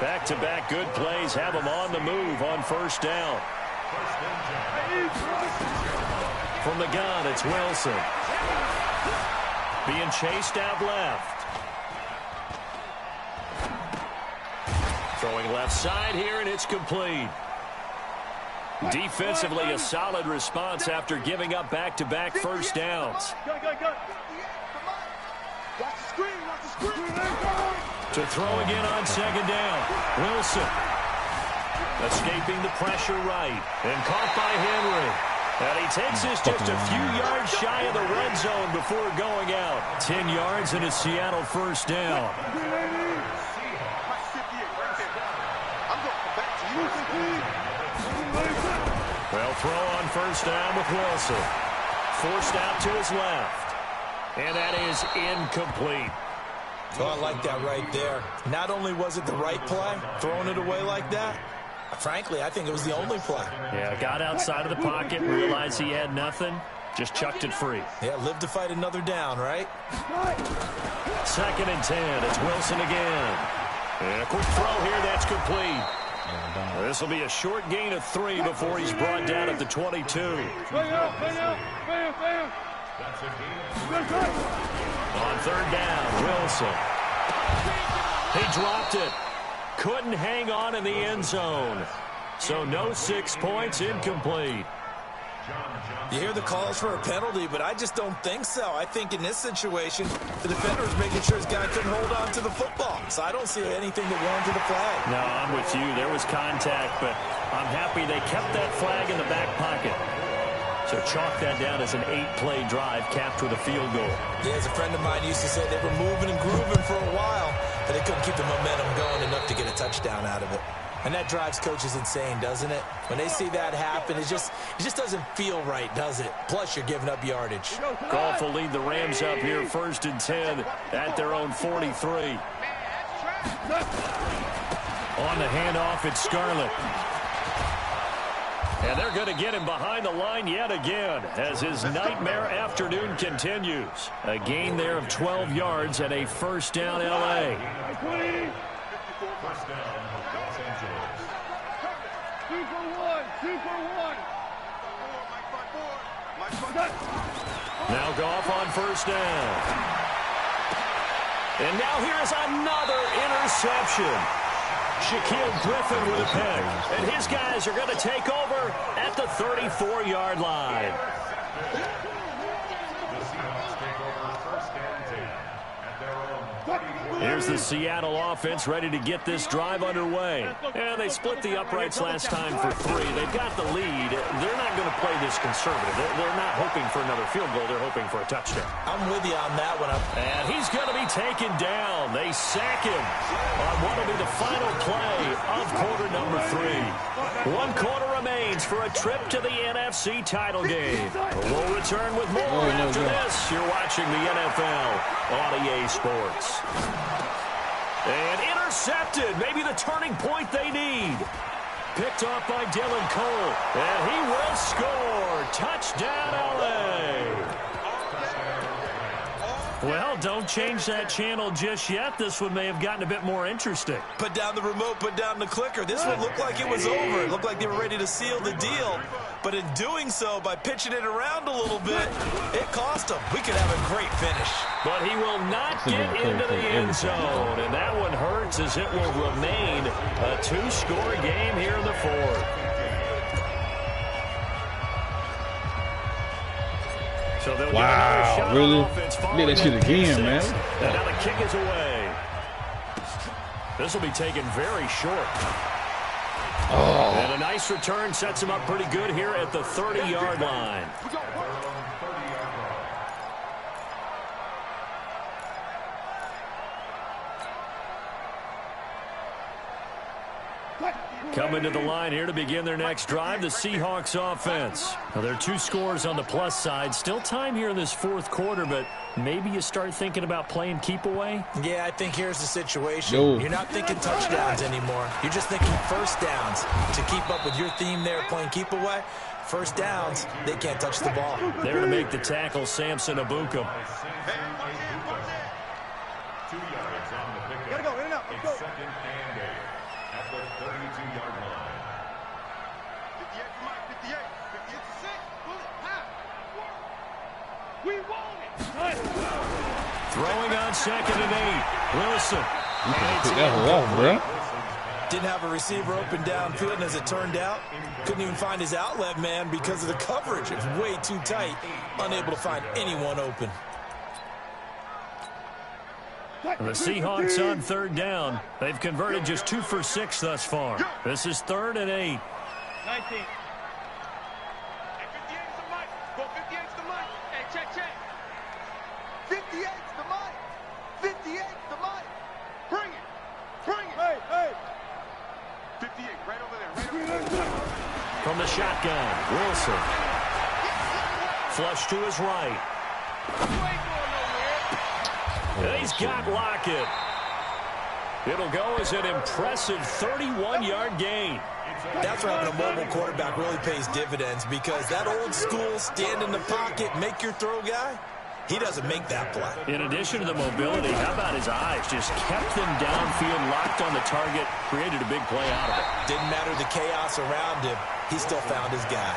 Speaker 2: Back-to-back good plays have them on the move on 1st down. From the gun, it's Wilson. Being chased out left. Throwing left side here, and it's complete. Defensively, a solid response after giving up back-to-back 1st downs. To throw again on 2nd down. Wilson. Escaping the pressure right. And caught by Henry. And he takes this just a few yards shy of the red zone before going out. 10 yards and a Seattle 1st down. Well, throw on 1st down with Wilson. Forced out to his left. And that is incomplete.
Speaker 4: Oh, I like that right there. Not only was it the right play, throwing it away like that, frankly, I think it was the only play.
Speaker 2: Yeah, got outside of the pocket, realized he had nothing, just chucked it free.
Speaker 4: Yeah, live to fight another down, right?
Speaker 2: 2nd and 10, it's Wilson again. And a quick throw here, that's complete. This will be a short gain of 3 before he's brought down at the 22. On 3rd down, Wilson. He dropped it. Couldn't hang on in the end zone. So no 6 points, incomplete.
Speaker 4: You hear the calls for a penalty, but I just don't think so. I think in this situation, the defender was making sure his guy couldn't hold on to the football. So I don't see anything that warranted a flag.
Speaker 2: No, I'm with you. There was contact, but I'm happy they kept that flag in the back pocket. So chalk that down as an 8-play drive capped with a field goal.
Speaker 4: Yeah, as a friend of mine used to say, they were moving and grooving for a while. but they couldn't keep the momentum going enough to get a touchdown out of it. And that drives coaches insane, doesn't it? When they see that happen, it just doesn't feel right, does it? Plus, you're giving up yardage.
Speaker 2: Goff will lead the Rams up here 1st and 10 at their own 43. On the handoff, it's Scarlett. And they're going to get him behind the line yet again as his nightmare afternoon continues. A gain there of 12 yards and a first down L.A. Now Goff on first down. And now here's another interception. Shaquille Griffin with a pick. And his guys are going to take over at the 34-yard line. Here's the Seattle offense ready to get this drive underway. And they split the uprights last time for 3. They've got the lead. They're not going to play this conservative. They're not hoping for another field goal. They're hoping for a touchdown.
Speaker 4: I'm with you on that one.
Speaker 2: And he's going to be taken down. They sack him on what will be the final play of quarter number 3. 1 quarter remains for a trip to the NFC title game. We'll return with more after this. You're watching the NFL on EA Sports. And intercepted. Maybe the turning point they need. Picked off by Dylan Cole. And he will score. Touchdown, L.A. Well, don't change that channel just yet. This one may have gotten a bit more interesting.
Speaker 4: Put down the remote, put down the clicker. This one looked like it was over. It looked like they were ready to seal the deal. But in doing so, by pitching it around a little bit, it cost them. We could have a great finish.
Speaker 2: But he will not get into the end zone. And that one hurts as it will remain a 2-score game here in the 4th. So
Speaker 1: wow, really? Did that shit again, man.
Speaker 2: And now the kick is away. This will be taken very short.
Speaker 1: Oh.
Speaker 2: And a nice return sets him up pretty good here at the 30-yard line. Coming to the line here to begin their next drive, the Seahawks offense. Now, there are 2 scores on the plus side. Still time here in this 4th quarter, but maybe you start thinking about playing keep away?
Speaker 4: Yeah, I think here's the situation. You're not thinking touchdowns anymore. You're just thinking first downs. To keep up with your theme there, playing keep away, first downs, they can't touch the ball.
Speaker 2: There to make the tackle, Samson Abukum.
Speaker 3: Gotta go, in and out, let's go.
Speaker 5: Second and 8 at the 32-yard line.
Speaker 3: 58 for Mike, 58, 56, bullet, half. We want it.
Speaker 2: Throwing on 2nd and 8. Wilson.
Speaker 1: You can pick that one off, bro.
Speaker 4: Didn't have a receiver open downfield, and as it turned out, couldn't even find his outlet man because of the coverage. It was way too tight, unable to find anyone open.
Speaker 2: The Seahawks on 3rd down. They've converted just 2 for 6 thus far. This is 3rd and 8.
Speaker 3: 19. Hey, 58's the Mike. Go 58's the Mike. Hey, check. 58's the Mike. 58's the Mike. Bring it. Hey. 58, right over there.
Speaker 2: From the shotgun, Wilson. Flush to his right. And he's got Lockett. It'll go as an impressive 31-yard gain.
Speaker 4: That's where having a mobile quarterback really pays dividends, because that old school stand in the pocket, make your throw guy, he doesn't make that play.
Speaker 2: In addition to the mobility, how about his eyes? Just kept them downfield, locked on the target, created a big play out of it.
Speaker 4: Didn't matter the chaos around him. He still found his guy.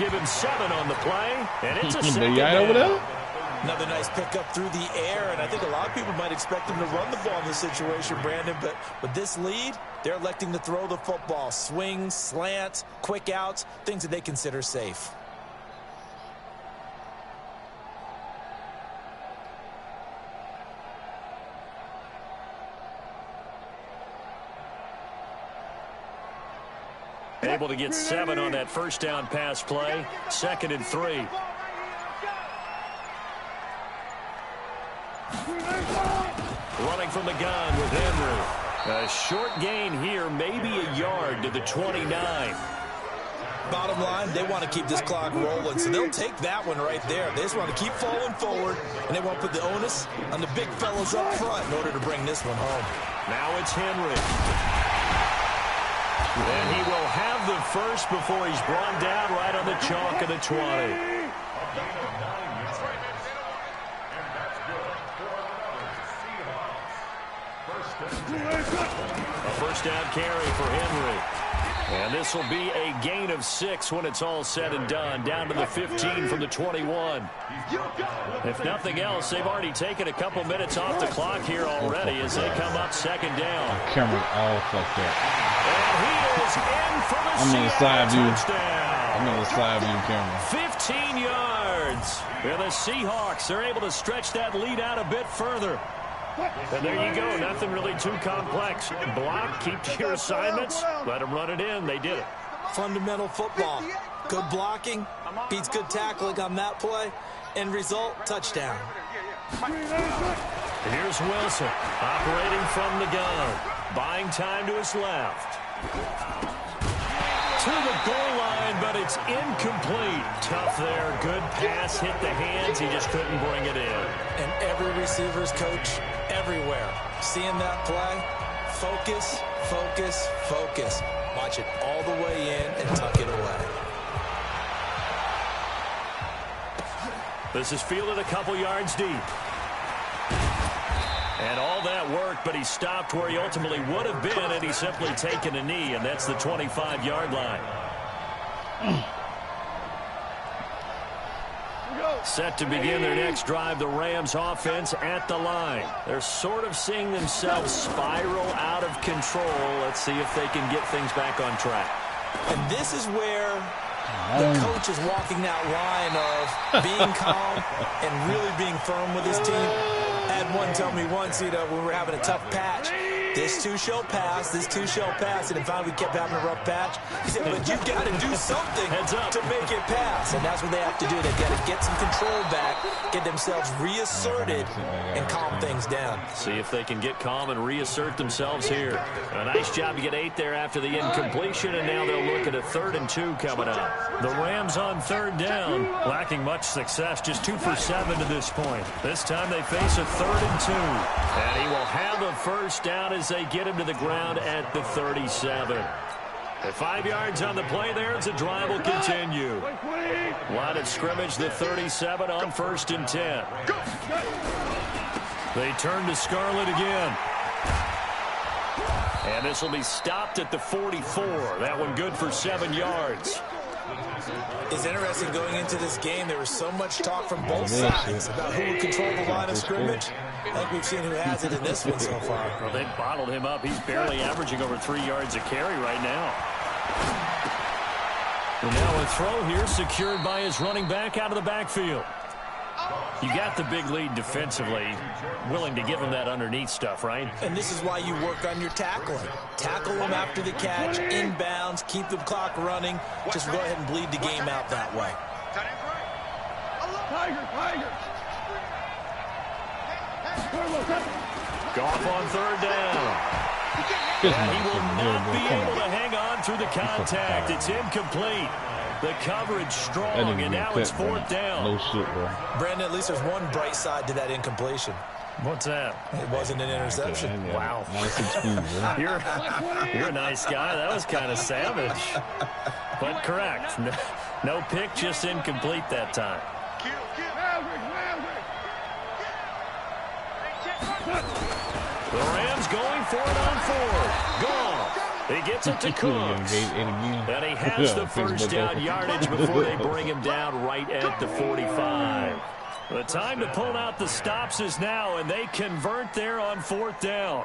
Speaker 2: Give him 7 on the play, and it's a second
Speaker 1: guy over there?
Speaker 4: Another nice pickup through the air, and I think a lot of people might expect him to run the ball in this situation, Brandon, but with this lead, they're electing to throw the football. Swings, slants, quick outs, things that they consider safe.
Speaker 2: Able to get 7 on that first down pass play. 2nd and 3. running from the gun with Henry. A short gain here, maybe a yard to the 29.
Speaker 4: Bottom line, they want to keep this clock rolling, so they'll take that one right there. They just want to keep falling forward, and they want to put the onus on the big fellas up front in order to bring this one home.
Speaker 2: Now it's Henry. And he will have the first before he's brought down right on the chalk of the 20. A first down carry for Henry. And this will be a gain of 6 when it's all said and done, down to the 15 from the 21. If nothing else, they've already taken a couple minutes off the clock here already as they come up second down.
Speaker 1: Camera all fucked up.
Speaker 2: And he is in for the
Speaker 1: I'm in the side view.
Speaker 2: touchdown.
Speaker 1: I'm in the side view camera.
Speaker 2: 15 yards. And the Seahawks are able to stretch that lead out a bit further. And there you go. Nothing really too complex. Block, keep to your assignments, let them run it in. They did it.
Speaker 4: Fundamental football. Good blocking beats good tackling on that play. End result, touchdown.
Speaker 2: Here's Wilson operating from the gun. Buying time to his left. To the goal line, but it's incomplete. Tough there. Good pass. Hit the hands. He just couldn't bring it in.
Speaker 4: And every receiver's coach everywhere. Seeing that play, focus, focus, focus. Watch it all the way in and tuck it away.
Speaker 2: This is fielded a couple yards deep. And all that work, but he stopped where he ultimately would have been, and he's simply taken a knee, and that's the 25-yard line. Set to begin their next drive, the Rams offense at the line. They're sort of seeing themselves spiral out of control. Let's see if they can get things back on track.
Speaker 4: And this is where the coach is walking that line of being calm and really being firm with his team. I had one tell me once, when we were having a tough patch, this too shall pass, this too shall pass, and finally we kept having a rough patch. He said, but you've got to do something to make it pass, and that's what they have to do. They've got to get some control back, get themselves reasserted, and calm things down.
Speaker 2: See if they can get calm and reassert themselves here. A nice job to get 8 there after the incompletion, and now they'll look at a 3rd and 2 coming up. The Rams on 3rd down, lacking much success, just 2 for 7 to this point. This time they face a 3rd and 2, and he will have a first down as they get him to the ground at the 37. At 5 yards on the play there as the drive will continue. Line of scrimmage, the 37 on 1st and 10. They turn to Scarlett again. And this will be stopped at the 44. That one good for 7 yards.
Speaker 4: It's interesting going into this game. There was so much talk from both sides about who would control the line of scrimmage. I think we've seen who has it in this one so far.
Speaker 2: Well, they bottled him up. He's barely averaging over 3 yards a carry right now. And now a throw here secured by his running back out of the backfield. You got the big lead defensively, willing to give him that underneath stuff, right?
Speaker 4: And this is why you work on your tackling. Tackle them after the catch, inbounds, keep the clock running. Just go ahead and bleed the game out that way.
Speaker 2: Goff on 3rd down. And he will not be able to hang on through the contact. It's incomplete. The coverage strong, and now it's 4th down.
Speaker 1: No shit, bro.
Speaker 4: Brandon, at least there's one bright side to that incompletion.
Speaker 2: What's that?
Speaker 4: It wasn't an interception.
Speaker 1: Okay,
Speaker 2: Wow.
Speaker 1: Nice
Speaker 2: You're a nice guy. That was kind of savage. But correct. No pick, just incomplete that time. The Rams going for it on 4th. Gone. He gets it to Cooks. And he has the first down yardage before they bring him down right at the 45. The time to pull out the stops is now, and they convert there on 4th down.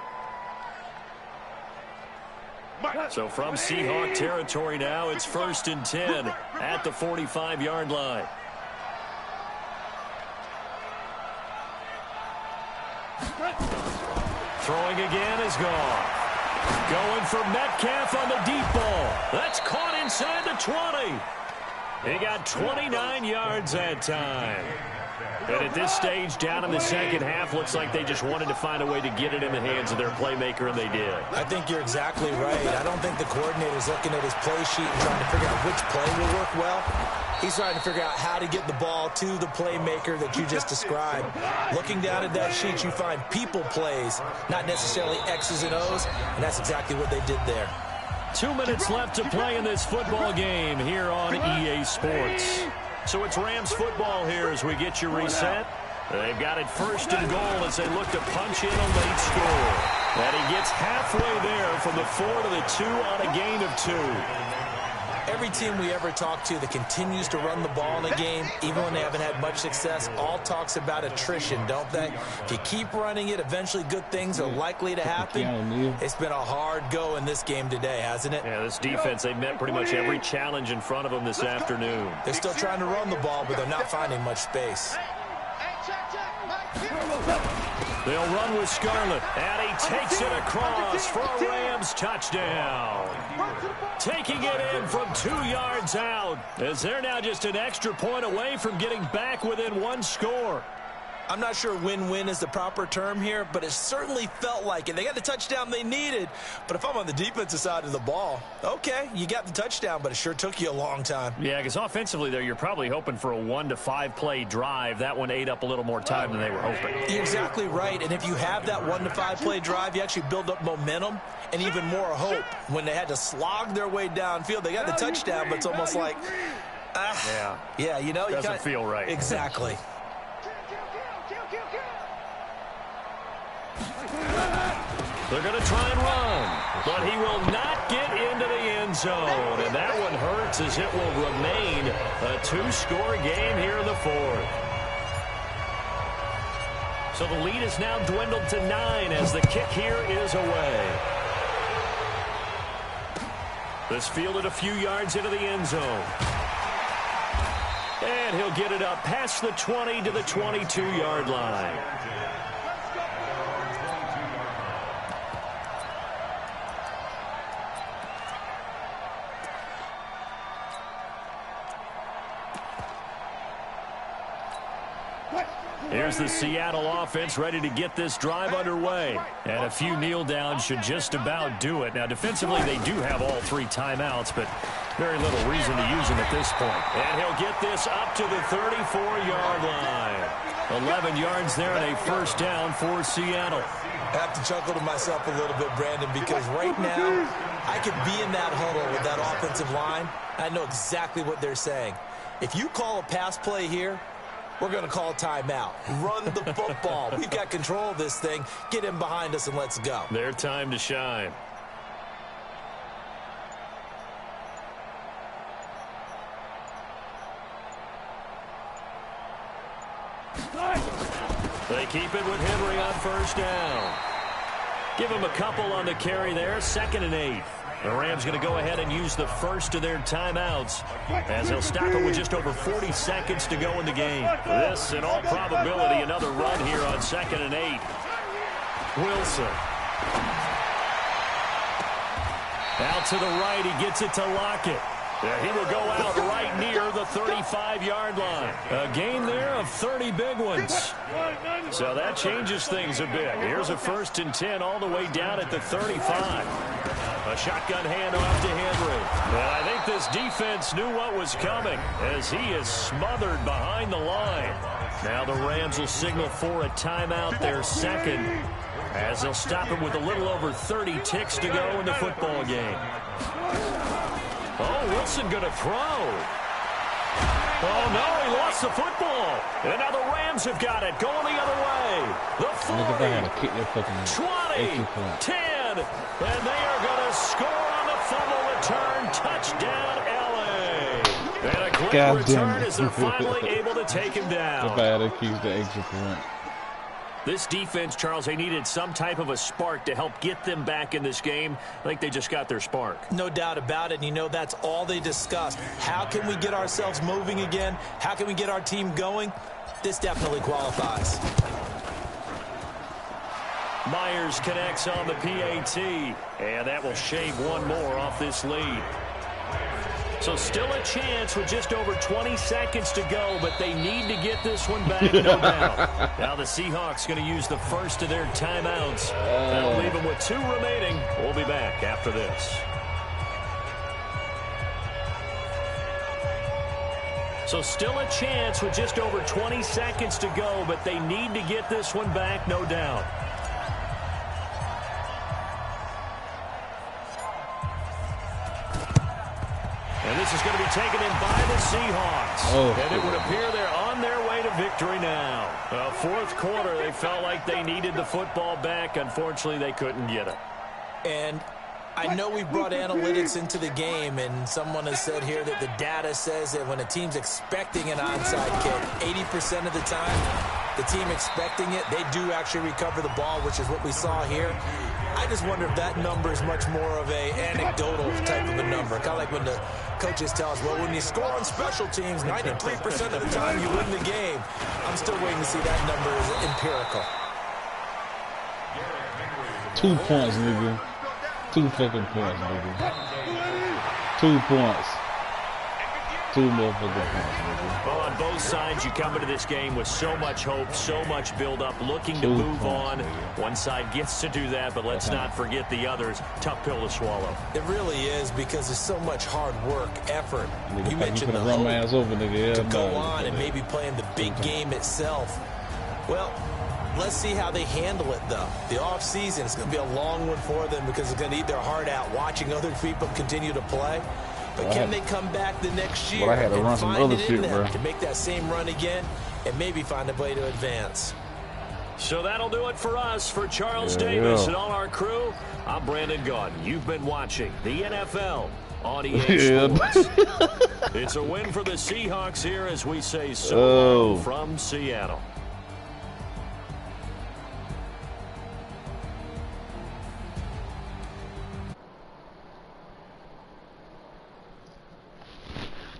Speaker 2: So from Seahawk territory now, it's 1st and 10 at the 45-yard line. Throwing again is gone. Going for Metcalf on the deep ball. That's caught inside the 20. He got 29 yards that time. And at this stage, down in the second half, looks like they just wanted to find a way to get it in the hands of their playmaker, and they did.
Speaker 4: I think you're exactly right. I don't think the coordinator's looking at his play sheet and trying to figure out which play will work well. He's trying to figure out how to get the ball to the playmaker that you just described. Looking down at that sheet, you find people plays, not necessarily X's and O's, and that's exactly what they did there.
Speaker 2: 2 minutes left to play in this football game here on EA Sports. So it's Rams football here as we get you reset. They've got it first and goal as they look to punch in a late score. And he gets halfway there from the 4 to the 2 on a gain of 2.
Speaker 4: Every team we ever talk to that continues to run the ball in a game, even when they haven't had much success, all talks about attrition, don't they? If you keep running it, eventually good things are likely to happen. It's been a hard go in this game today, hasn't it?
Speaker 2: Yeah, this defense, they met pretty much every challenge in front of them this afternoon.
Speaker 4: They're still trying to run the ball, but they're not finding much space.
Speaker 2: They'll run with Scarlett, and he takes it across for a Rams touchdown. Taking it in from 2 yards out, as they're now just an extra point away from getting back within 1 score.
Speaker 4: I'm not sure win-win is the proper term here, but it certainly felt like it. They got the touchdown they needed, but if I'm on the defensive side of the ball, okay, you got the touchdown, but it sure took you a long time.
Speaker 2: Yeah, because offensively there, you're probably hoping for a 1 to 5 play drive. That one ate up a little more time than they were hoping.
Speaker 4: You're exactly right, and if you have that 1 to 5 play drive, you actually build up momentum and even more hope. When they had to slog their way downfield, they got the touchdown, but it's almost like, yeah, you know,
Speaker 2: doesn't feel right.
Speaker 4: Exactly.
Speaker 2: They're going to try and run, but he will not get into the end zone. And that one hurts as it will remain a 2-score game here in the 4th. So the lead is now dwindled to 9 as the kick here is away. This fielded a few yards into the end zone. And he'll get it up past the 20 to the 22-yard line. Here's the Seattle offense ready to get this drive underway. And a few kneel downs should just about do it. Now, defensively, they do have all 3 timeouts, but very little reason to use them at this point. And he'll get this up to the 34-yard line. 11 yards there and a first down for Seattle.
Speaker 4: I have to chuckle to myself a little bit, Brandon, because right now I could be in that huddle with that offensive line. I know exactly what they're saying. If you call a pass play here, we're going to call a timeout. Run the football. We've got control of this thing. Get him behind us and let's go.
Speaker 2: Their time to shine. They keep it with Henry on first down. Give him a couple on the carry there. 2nd and 8. The Rams going to go ahead and use the first of their timeouts as they'll stop it with just over 40 seconds to go in the game. This, in all probability, another run here on 2nd and 8. Wilson. Out to the right, he gets it to Lockett. He will go out right near the 35-yard line. A gain there of 30 big ones. So that changes things a bit. Here's a 1st and 10 all the way down at the 35. A shotgun handoff to Henry. And I think this defense knew what was coming as he is smothered behind the line. Now the Rams will signal for a timeout, their 2nd, as they'll stop it with a little over 30 ticks to go in the football game. Oh, Wilson going to throw. Oh, no, he lost the football. And now the Rams have got it, going the other way. The 40, 20, 10, and they are going to score on the fumble return. Touchdown, L.A. And a quick return as they're finally able to take him down.
Speaker 1: The bad keeps the extra point.
Speaker 2: This defense, Charles, they needed some type of a spark to help get them back in this game. I think they just got their spark.
Speaker 4: No doubt about it. And you know that's all they discussed. How can we get ourselves moving again? How can we get our team going? This definitely qualifies.
Speaker 2: Myers connects on the PAT, and that will shave one more off this lead. So still a chance with just over 20 seconds to go, but they need to get this one back, no doubt. Now the Seahawks going to use the first of their timeouts. That'll leave them with 2 remaining. We'll be back after this. So still a chance with just over 20 seconds to go, but they need to get this one back, no doubt. And this is going to be taken in by the Seahawks. And it would appear they're on their way to victory now. Fourth quarter, they felt like they needed the football back. Unfortunately, they couldn't get it.
Speaker 4: And I know we brought analytics into the game, and someone has said here that the data says that when a team's expecting an onside kick, 80% of the time, the team expecting it, they do actually recover the ball, which is what we saw here. I just wonder if that number is much more of a anecdotal type of a number. Kind of like when the coaches tell us, well, when you score on special teams, 93% of the time you win the game. I'm still waiting to see that number is empirical.
Speaker 1: 2 points, nigga. 2 fucking points, nigga. 2 points. 2 motherfucking points, nigga.
Speaker 2: Well, on both sides, you come into this game with so much hope, so much build-up, looking to move on. One side gets to do that, but let's not forget the others. Tough pill to swallow.
Speaker 4: It really is, because there's so much hard work, effort.
Speaker 1: Nigga,
Speaker 4: You mentioned the
Speaker 1: run my
Speaker 4: hope
Speaker 1: ass over, nigga.
Speaker 4: to go on and maybe playing the big game itself. Well, let's see how they handle it, though. The offseason is going to be a long one for them because it's going to eat their heart out watching other people continue to play. But can they come back the next year and find it in them to make that same run again and maybe find a way to advance?
Speaker 2: So that'll do it for us. For Charles Davis and all our crew, I'm Brandon Gaudin. You've been watching the NFL on EA Sports. It's a win for the Seahawks here as we say so long from Seattle.